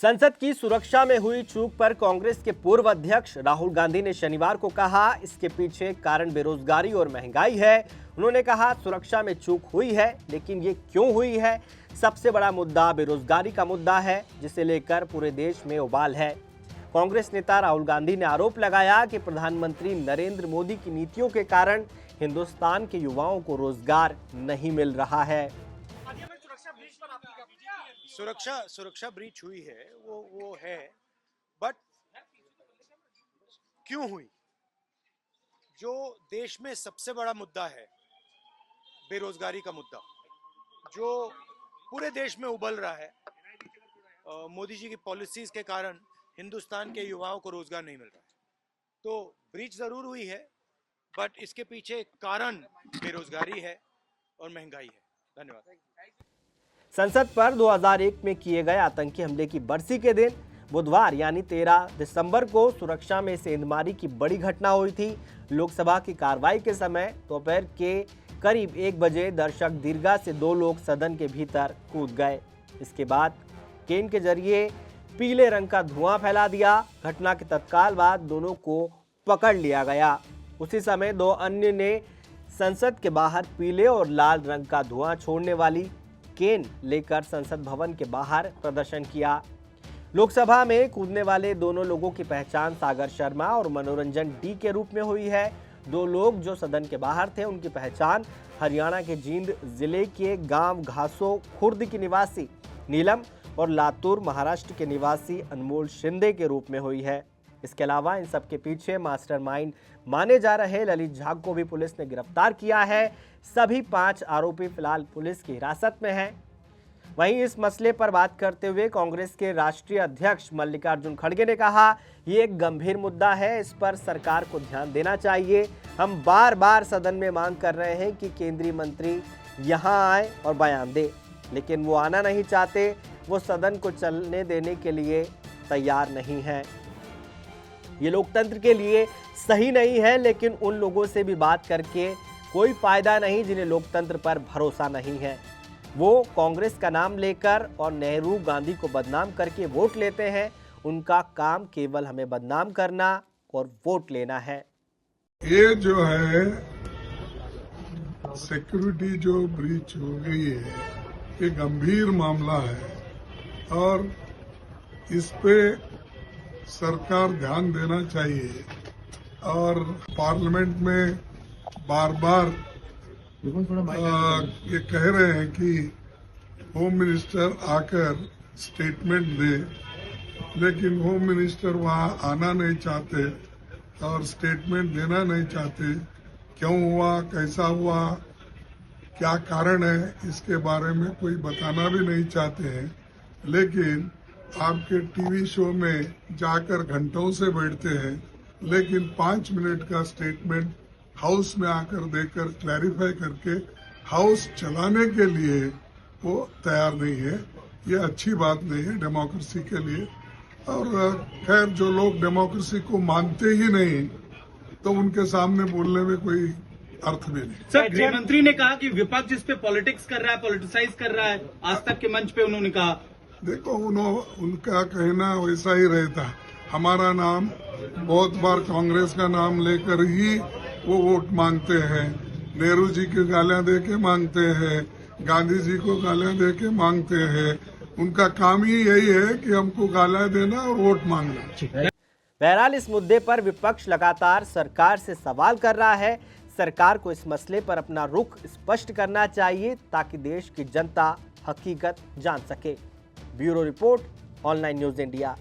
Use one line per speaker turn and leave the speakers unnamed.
संसद की सुरक्षा में हुई चूक पर कांग्रेस के पूर्व अध्यक्ष राहुल गांधी ने शनिवार को कहा, इसके पीछे कारण बेरोजगारी और महंगाई है। उन्होंने कहा, सुरक्षा में चूक हुई है, लेकिन ये क्यों हुई है? सबसे बड़ा मुद्दा बेरोजगारी का मुद्दा है, जिसे लेकर पूरे देश में उबाल है। कांग्रेस नेता राहुल गांधी ने आरोप लगाया कि प्रधानमंत्री नरेंद्र मोदी की नीतियों के कारण हिंदुस्तान के युवाओं को रोजगार नहीं मिल रहा है।
सुरक्षा ब्रीच हुई है, वो है, बट क्यों हुई? जो देश में सबसे बड़ा मुद्दा है, बेरोजगारी का मुद्दा, जो पूरे देश में उबल रहा है, मोदी जी की पॉलिसीज के कारण हिंदुस्तान के युवाओं को रोजगार नहीं मिल रहा है। तो ब्रीच जरूर हुई है, बट इसके पीछे कारण बेरोजगारी है और महंगाई है। धन्यवाद।
संसद पर 2001 में किए गए आतंकी हमले की बरसी के दिन बुधवार यानी 13 दिसंबर को सुरक्षा में सेंधमारी की बड़ी घटना हुई थी। लोकसभा की कार्रवाई के समय दोपहर के करीब 1 बजे दर्शक दीर्घा से 2 लोग सदन के भीतर कूद गए। इसके बाद केन के जरिए पीले रंग का धुआं फैला दिया। घटना के तत्काल बाद दोनों को पकड़ लिया गया। उसी समय 2 अन्य ने संसद के बाहर पीले और लाल रंग का धुआं छोड़ने वाली केन लेकर संसद भवन के बाहर प्रदर्शन किया। लोकसभा में कूदने वाले दोनों लोगों की पहचान सागर शर्मा और मनोरंजन डी के रूप में हुई है। 2 लोग जो सदन के बाहर थे, उनकी पहचान हरियाणा के जींद जिले के गांव घासो खुर्द की निवासी नीलम और लातूर महाराष्ट्र के निवासी अनमोल शिंदे के रूप में हुई है। इसके अलावा इन सबके पीछे मास्टरमाइंड माने जा रहे ललित झा को भी पुलिस ने गिरफ्तार किया है। सभी 5 आरोपी फिलहाल पुलिस की हिरासत में हैं। वहीं इस मसले पर बात करते हुए कांग्रेस के राष्ट्रीय अध्यक्ष मल्लिकार्जुन खड़गे ने कहा, ये एक गंभीर मुद्दा है, इस पर सरकार को ध्यान देना चाहिए। हम बार बार सदन में मांग कर रहे हैं कि केंद्रीय मंत्री यहां आए और बयान दे, लेकिन वो आना नहीं चाहते। वो सदन को चलने देने के लिए तैयार नहीं है। ये लोकतंत्र के लिए सही नहीं है, लेकिन उन लोगों से भी बात करके कोई फायदा नहीं जिन्हें लोकतंत्र पर भरोसा नहीं है। वो कांग्रेस का नाम लेकर और नेहरू गांधी को बदनाम करके वोट लेते हैं। उनका काम केवल हमें बदनाम करना और वोट लेना है।
ये जो है सिक्योरिटी जो ब्रीच हो गई है, ये गंभीर मामला है और इस पे सरकार ध्यान देना चाहिए। और पार्लियामेंट में बार बार ये कह रहे हैं कि होम मिनिस्टर आकर स्टेटमेंट दे, लेकिन होम मिनिस्टर वहां आना नहीं चाहते और स्टेटमेंट देना नहीं चाहते। क्यों हुआ, कैसा हुआ, क्या कारण है, इसके बारे में कोई बताना भी नहीं चाहते हैं। लेकिन आपके टीवी शो में जाकर घंटों से बैठते हैं, लेकिन 5 मिनट का स्टेटमेंट हाउस में आकर देकर क्लैरिफाई करके हाउस चलाने के लिए वो तैयार नहीं है। ये अच्छी बात नहीं है डेमोक्रेसी के लिए। और खैर, जो लोग डेमोक्रेसी को मानते ही नहीं, तो उनके सामने बोलने में कोई अर्थ भी नहीं।
सर, गृह मंत्री ने कहा कि विपक्ष इस पे पॉलिटिक्स कर रहा है, पॉलिटिसाइज कर रहा है। आज तक के मंच पे उन्होंने कहा,
देखो उनका कहना वैसा ही रहता। हमारा नाम बहुत बार कांग्रेस का नाम लेकर ही वो वोट मांगते हैं। नेहरू जी की गालियां दे के मांगते हैं, गांधी जी को गालियां दे के मांगते हैं। उनका काम ही यही है कि हमको गालियां देना और वोट मांगना।
बहरहाल इस मुद्दे पर विपक्ष लगातार सरकार से सवाल कर रहा है। सरकार को इस मसले पर अपना रुख स्पष्ट करना चाहिए, ताकि देश की जनता हकीकत जान सके। Bureau report, online news India.